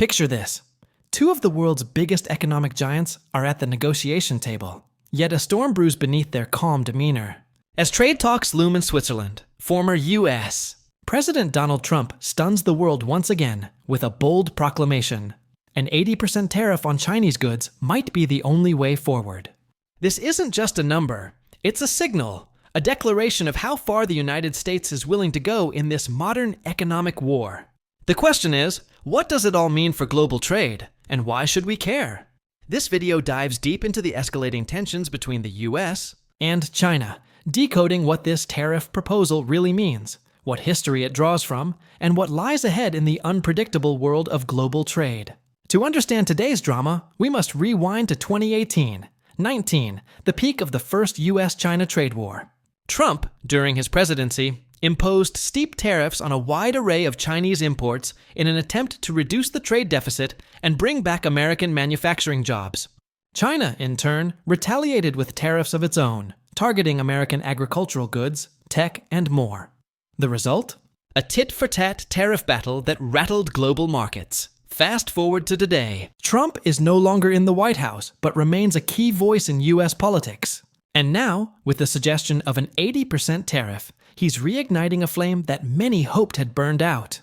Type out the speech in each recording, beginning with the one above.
Picture this. Two of the world's biggest economic giants are at the negotiation table, yet a storm brews beneath their calm demeanor. As trade talks loom in Switzerland, former U.S. President Donald Trump stuns the world once again with a bold proclamation. An 80% tariff on Chinese goods might be the only way forward. This isn't just a number, it's a signal, a declaration of how far the United States is willing to go in this modern economic war. The question is, what does it all mean for global trade, and why should we care? This video dives deep into the escalating tensions between the US and China, decoding what this tariff proposal really means, what history it draws from, and what lies ahead in the unpredictable world of global trade. To understand today's drama, we must rewind to 2018-19, the peak of the first US-China trade war. Trump, during his presidency, imposed steep tariffs on a wide array of Chinese imports in an attempt to reduce the trade deficit and bring back American manufacturing jobs. China, in turn, retaliated with tariffs of its own, targeting American agricultural goods, tech, and more. The result? A tit-for-tat tariff battle that rattled global markets. Fast forward to today. Trump is no longer in the White House, but remains a key voice in US politics. And now, with the suggestion of an 80% tariff, he's reigniting a flame that many hoped had burned out.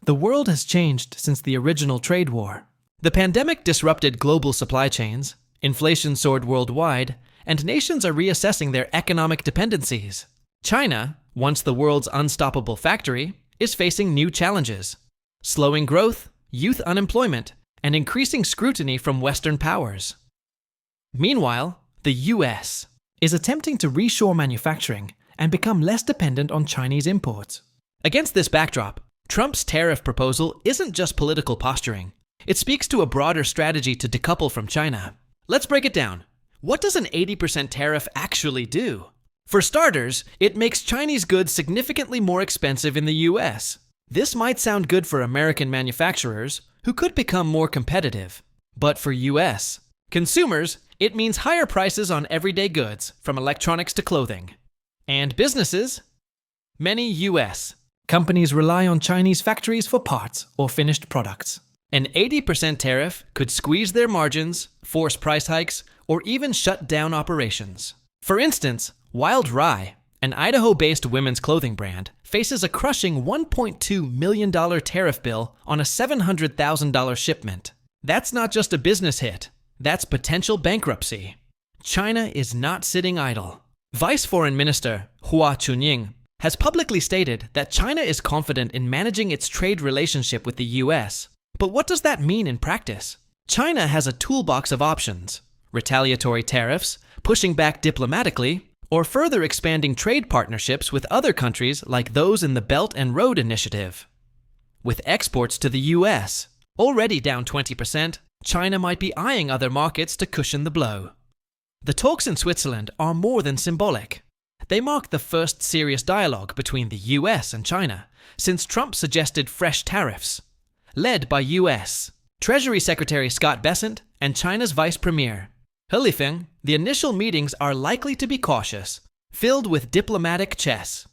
The world has changed since the original trade war. The pandemic disrupted global supply chains, inflation soared worldwide, and nations are reassessing their economic dependencies. China, once the world's unstoppable factory, is facing new challenges: slowing growth, youth unemployment, and increasing scrutiny from Western powers. Meanwhile, the US is attempting to reshore manufacturing and become less dependent on Chinese imports. Against this backdrop, Trump's tariff proposal isn't just political posturing. It speaks to a broader strategy to decouple from China. Let's break it down. What does an 80% tariff actually do? For starters, it makes Chinese goods significantly more expensive in the US. This might sound good for American manufacturers, who could become more competitive. But for US consumers, it means higher prices on everyday goods, from electronics to clothing. And businesses? Many US companies rely on Chinese factories for parts or finished products. An 80% tariff could squeeze their margins, force price hikes, or even shut down operations. For instance, Wild Rye, an Idaho-based women's clothing brand, faces a crushing $1.2 million tariff bill on a $700,000 shipment. That's not just a business hit, that's potential bankruptcy. China is not sitting idle. Vice Foreign Minister Hua Chunying has publicly stated that China is confident in managing its trade relationship with the US. But what does that mean in practice? China has a toolbox of options: retaliatory tariffs, pushing back diplomatically, or further expanding trade partnerships with other countries like those in the Belt and Road Initiative. With exports to the US already down 20%, China might be eyeing other markets to cushion the blow. The talks in Switzerland are more than symbolic. They mark the first serious dialogue between the US and China since Trump suggested fresh tariffs. Led by US Treasury Secretary Scott Bessent and China's Vice Premier He Lifeng, the initial meetings are likely to be cautious, filled with diplomatic chess.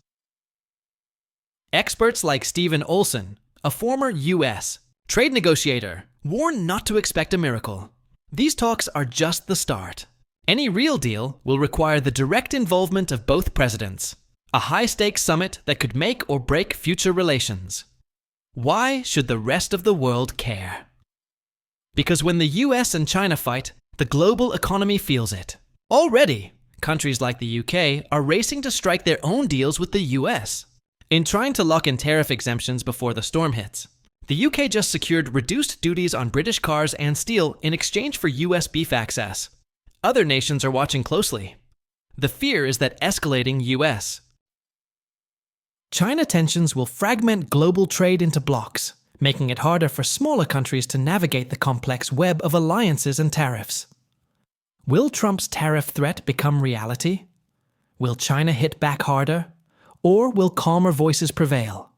Experts like Stephen Olson, a former US trade negotiator, warn not to expect a miracle. These talks are just the start. Any real deal will require the direct involvement of both presidents, a high-stakes summit that could make or break future relations. Why should the rest of the world care? Because when the US and China fight, the global economy feels it. Already, countries like the UK are racing to strike their own deals with the US. In trying to lock in tariff exemptions before the storm hits, the UK just secured reduced duties on British cars and steel in exchange for US beef access. Other nations are watching closely. The fear is that escalating US China tensions will fragment global trade into blocks, making it harder for smaller countries to navigate the complex web of alliances and tariffs. Will Trump's tariff threat become reality? Will China hit back harder? Or will calmer voices prevail?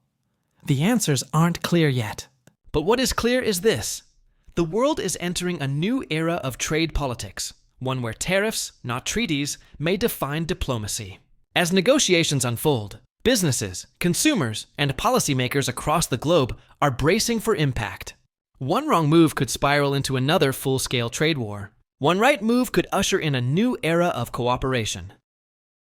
The answers aren't clear yet. But what is clear is this: the world is entering a new era of trade politics, one where tariffs, not treaties, may define diplomacy. As negotiations unfold, businesses, consumers, and policymakers across the globe are bracing for impact. One wrong move could spiral into another full-scale trade war. One right move could usher in a new era of cooperation.